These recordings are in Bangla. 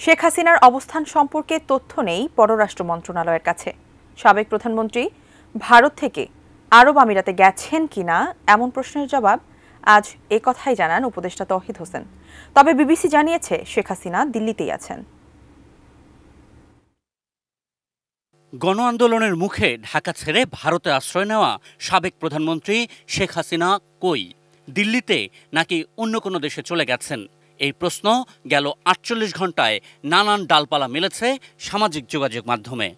শেখ হাসিনার অবস্থান সম্পর্কে তথ্য নেই পররাষ্ট্র মন্ত্রণালয়ের কাছে। সাবেক প্রধানমন্ত্রী ভারত থেকে আরব আমিরাতে গেছেন কিনা এমন প্রশ্নের জবাব আজ একথাই জানান উপদেষ্টা তৌহিদ হোসেন। তবে বিবিসি জানিয়েছে শেখ হাসিনা দিল্লিতেই আছেন। গণ আন্দোলনের মুখে ঢাকা ছেড়ে ভারতে আশ্রয় নেওয়া সাবেক প্রধানমন্ত্রী শেখ হাসিনা কই? দিল্লিতে নাকি অন্য কোনো দেশে চলে গেছেন? এই প্রশ্ন গেল ৪৮ ঘন্টায় নানান ডালপালা মেলেছে সামাজিক যোগাযোগ মাধ্যমে।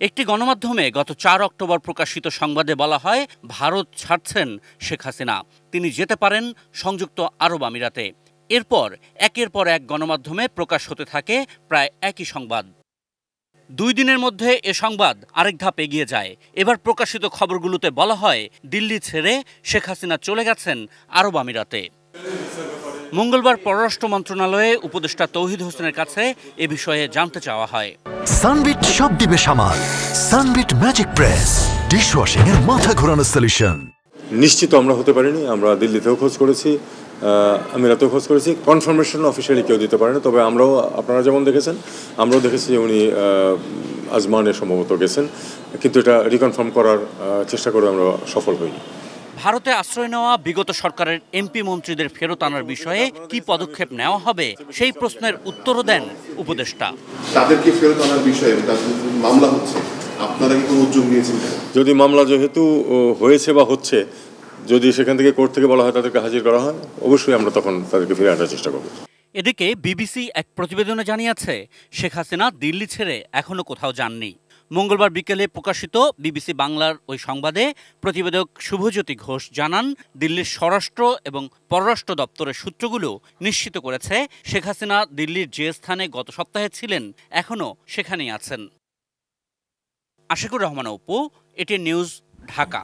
একটি গণমাধ্যমে গত ৪ অক্টোবর প্রকাশিত সংবাদে বলা হয়, ভারত ছাড়ছেন শেখ হাসিনা, তিনি যেতে পারেন সংযুক্ত আরব আমিরাতে। এরপর একের পর এক গণমাধ্যমে প্রকাশ হতে থাকে প্রায় একই সংবাদ। ২ দিনের মধ্যে এ সংবাদ আরেক ধাপ এগিয়ে যায়। এবার প্রকাশিত খবরগুলোতে বলা হয়, দিল্লি ছেড়ে শেখ হাসিনা চলে গেছেন আরব আমিরাতে। মঙ্গলবার পররাষ্ট্র মন্ত্রণালয়ে উপদেষ্টা তৌহিদ হোসেনের কাছে এ বিষয়ে জানতে চাওয়া হয়। সানবিট সব দিবে সামাল। সানবিট ম্যাজিক প্রেস ডিশওয়াশিং এর মাথা ঘোরানো সলিউশন। নিশ্চিত আমরা হতে পারিনি। আমরা দিল্লিতেও খোঁজ করেছি, আমিরাতেও খোঁজ করেছি। কনফার্মেশন অফিসিয়ালি কেউ দিতে পারে না। তবে আমরাও, আপনারা যেমন দেখেছেন, আমরাও দেখেছি যে উনি আজমানে সম্ভবত গেছেন, কিন্তু এটা রিকনফার্ম করার চেষ্টা করে আমরা সফল হইনি। ভারতে আশ্রয় নেওয়া বিগত সরকারের এমপি মন্ত্রীদের ফেরত আনার বিষয়ে কি পদক্ষেপ নেওয়া হবে সেই প্রশ্নের উত্তরও দেন উপদেষ্টা। তাদেরকে ফেরত আনার বিষয়ে মামলা হচ্ছে, আপনারা কি কোনো উদ্যোগ নিয়েছেন? যদি মামলা যেহেতু হয়েছে বা হচ্ছে, যদি সেখান থেকে কোর্ট থেকে বলা হয় তাদেরকে হাজির করা হয়, অবশ্যই আমরা তখন তাদেরকে ফিরে আনার চেষ্টা করব। এদিকে বিবিসি এক প্রতিবেদনে জানিয়েছে, শেখ হাসিনা দিল্লি ছেড়ে এখনো কোথাও যাননি। মঙ্গলবার বিকেলে প্রকাশিত বিবিসি বাংলার ওই সংবাদে প্রতিবেদক শুভজ্যোতি ঘোষ জানান, দিল্লির স্বরাষ্ট্র এবং পররাষ্ট্র দপ্তরের সূত্রগুলো নিশ্চিত করেছে শেখ হাসিনা দিল্লির যে স্থানে গত সপ্তাহে ছিলেন এখনও সেখানেই আছেন। আশিকুর রহমান অপু, এটি নিউজ, ঢাকা।